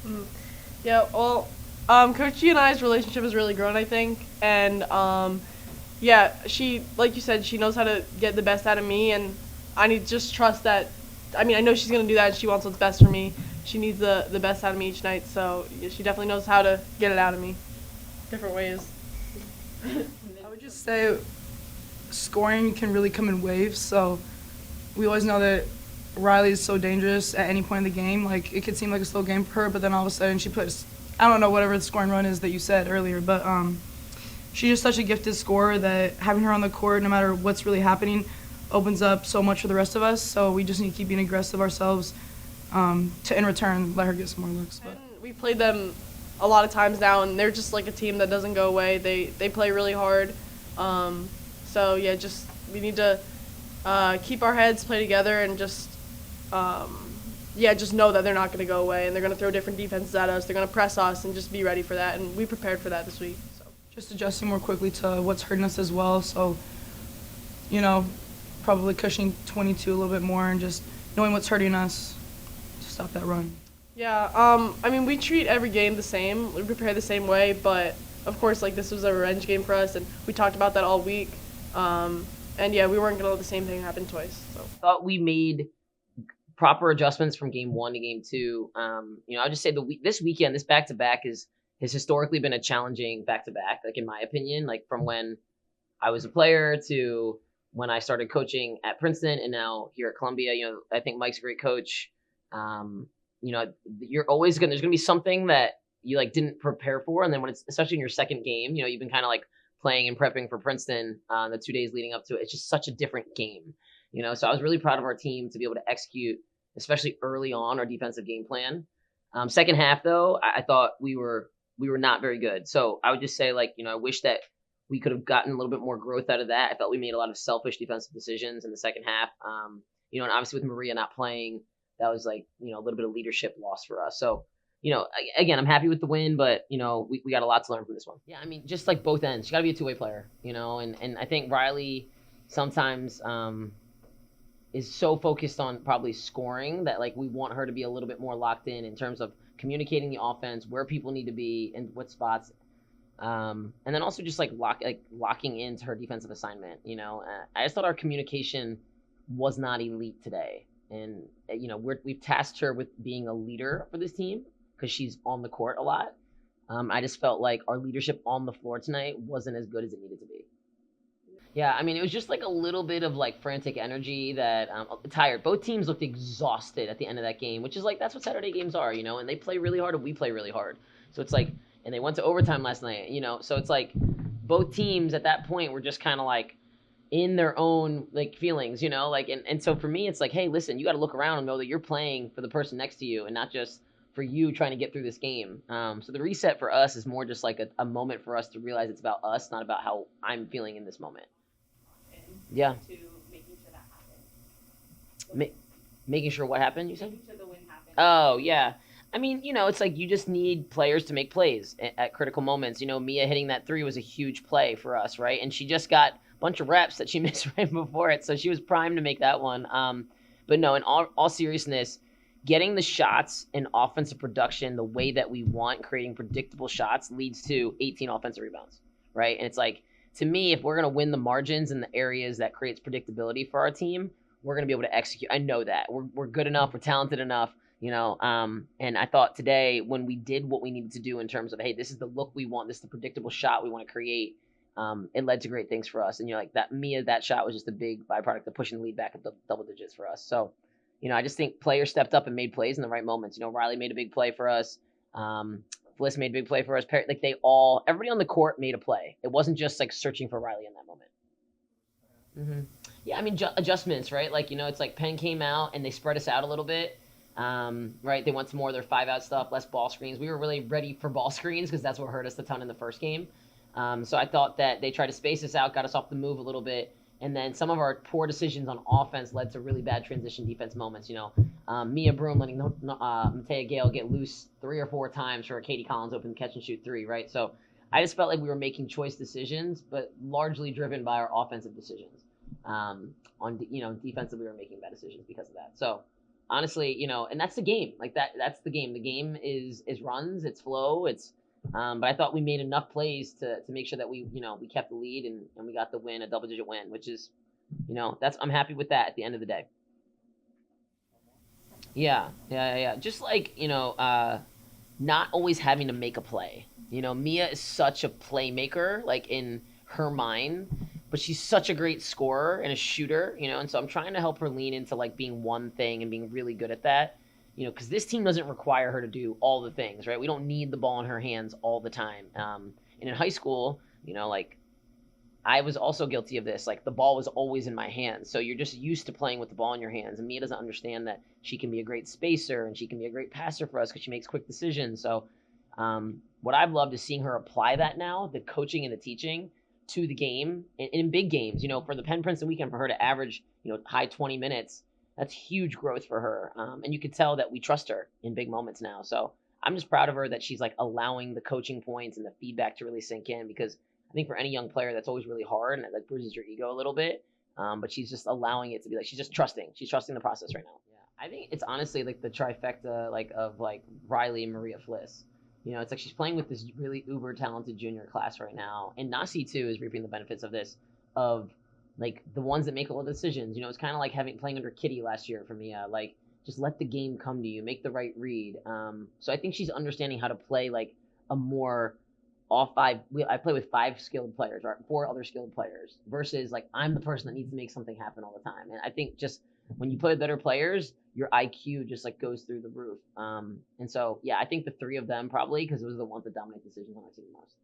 Mhm. Yeah, well, Coach G and I's relationship has really grown, I think, and yeah, she, like you said, she knows how to get the best out of me, and I need to just trust that. I mean, I know she's gonna do that, and she wants what's best for me. She needs the best out of me each night, so yeah, she definitely knows how to get it out of me, different ways. I would just say scoring can really come in waves. So we always know that Riley is so dangerous at any point in the game. Like it could seem like a slow game for her, but then all of a sudden she puts, I don't know, whatever the scoring run is that you said earlier, but she's just such a gifted scorer that having her on the court, no matter what's really happening, opens up so much for the rest of us. So we just need to keep being aggressive ourselves to, in return, let her get some more looks. But And we played them a lot of times now, and they're just like a team that doesn't go away. They play really hard. So yeah, just we need to keep our heads, play together, and just yeah, just know that they're not going to go away, and they're going to throw different defenses at us. They're going to press us, and just be ready for that. And we prepared for that this week. So. just adjusting more quickly to what's hurting us as well. So, you know, probably cushioning 22 a little bit more and just knowing what's hurting us to stop that run. Yeah, I mean, we treat every game the same. We prepare the same way, but of course, like this was a revenge game for us, and we talked about that all week. And yeah, we weren't gonna let the same thing happen twice. So. Thought we made proper adjustments from game 1 to game 2. I'll just say this weekend, this back to back has historically been a challenging back to back. Like in my opinion, like from when I was a player to when I started coaching at Princeton and now here at Columbia. I think Mike's a great coach. You're always there's gonna be something that you like didn't prepare for, and then when it's especially in your second game, you've been kind of like playing and prepping for Princeton the 2 days leading up to it. It's just such a different game. So I was really proud of our team to be able to execute, especially early on, our defensive game plan. Second half, though, I thought we were not very good. So I would just say, I wish that we could have gotten a little bit more growth out of that. I felt we made a lot of selfish defensive decisions in the second half. And obviously with Maria not playing, that was a little bit of leadership loss for us. So, again, I'm happy with the win, but, we got a lot to learn from this one. Yeah, I mean, just like both ends, you got to be a two-way player, and I think Riley sometimes is so focused on probably scoring that we want her to be a little bit more locked in terms of communicating the offense, where people need to be and what spots, and then also just locking into her defensive assignment. I just thought our communication was not elite today, and we've tasked her with being a leader for this team because she's on the court a lot. I just felt like our leadership on the floor tonight wasn't as good as it needed to be. Yeah, I mean, it was just a little bit of frantic energy that tired. Both teams looked exhausted at the end of that game, which is that's what Saturday games are, and they play really hard and we play really hard. So it's and they went to overtime last night, so it's both teams at that point were just kind of in their own feelings, and so for me, it's hey, listen, you got to look around and know that you're playing for the person next to you and not just for you trying to get through this game. So the reset for us is more just a moment for us to realize it's about us, not about how I'm feeling in this moment. Yeah. To making sure that happened. Making sure what happened, you said? Making sure the win happened. Oh, yeah. I mean, it's you just need players to make plays at critical moments. Mia hitting that 3 was a huge play for us, right? And she just got a bunch of reps that she missed right before it, so she was primed to make that one. But no, in all seriousness, getting the shots and offensive production the way that we want, creating predictable shots, leads to 18 offensive rebounds, right? And it's to me, if we're going to win the margins in the areas that creates predictability for our team, we're going to be able to execute. I know that. We're good enough. We're talented enough, and I thought today when we did what we needed to do in terms of, hey, this is the look we want, this is the predictable shot we want to create, it led to great things for us. And that shot was just a big byproduct of pushing the lead back at the double digits for us. So, I just think players stepped up and made plays in the right moments. Riley made a big play for us. Bliss made a big play for us. Everybody on the court made a play. It wasn't just searching for Riley in that moment. Mm-hmm. Yeah, I mean, adjustments, right? It's Penn came out and they spread us out a little bit, right? They went to more of their 5-out stuff, less ball screens. We were really ready for ball screens because that's what hurt us a ton in the first game. So I thought that they tried to space us out, got us off the move a little bit. And then some of our poor decisions on offense led to really bad transition defense moments. Mia Broom letting Matea Gale get loose 3 or 4 times for a Katie Collins open catch and shoot 3, right? So I just felt like we were making choice decisions, but largely driven by our offensive decisions. Defensively, we were making bad decisions because of that. So, honestly, and that's the game. Like that's the game. The game is runs, it's flow, it's. But I thought we made enough plays to make sure that we kept the lead and we got the win, a double digit win, which is, that's I'm happy with that at the end of the day. Yeah. Just like not always having to make a play. Mia is such a playmaker, like in her mind, but she's such a great scorer and a shooter, and so I'm trying to help her lean into like being one thing and being really good at that. Because this team doesn't require her to do all the things, right? We don't need the ball in her hands all the time. And in high school, like I was also guilty of this. Like the ball was always in my hands. So you're just used to playing with the ball in your hands. And Mia doesn't understand that she can be a great spacer and she can be a great passer for us because she makes quick decisions. So what I've loved is seeing her apply that now, the coaching and the teaching to the game in big games. For the Penn Princeton weekend, for her to average, high 20 minutes, that's huge growth for her. And you can tell that we trust her in big moments now. So I'm just proud of her that she's like allowing the coaching points and the feedback to really sink in, because I think for any young player, that's always really hard and it like bruises your ego a little bit. But she's just allowing it to be like, she's just trusting. She's trusting the process right now. Yeah. I think it's honestly like the trifecta of Riley and Maria Fliss. It's like she's playing with this really uber talented junior class right now. And Nasi too is reaping the benefits of this, of like the ones that make all the decisions. It's kind of like playing under Kitty last year for Mia. Like just let the game come to you, make the right read. So I think she's understanding how to play like a more all five. I play with 5 skilled players, or 4 other skilled players, versus like I'm the person that needs to make something happen all the time. And I think just when you play with better players, your IQ just like goes through the roof. And so yeah, I think the 3 of them probably, because those are the ones that dominate decisions on our team the most.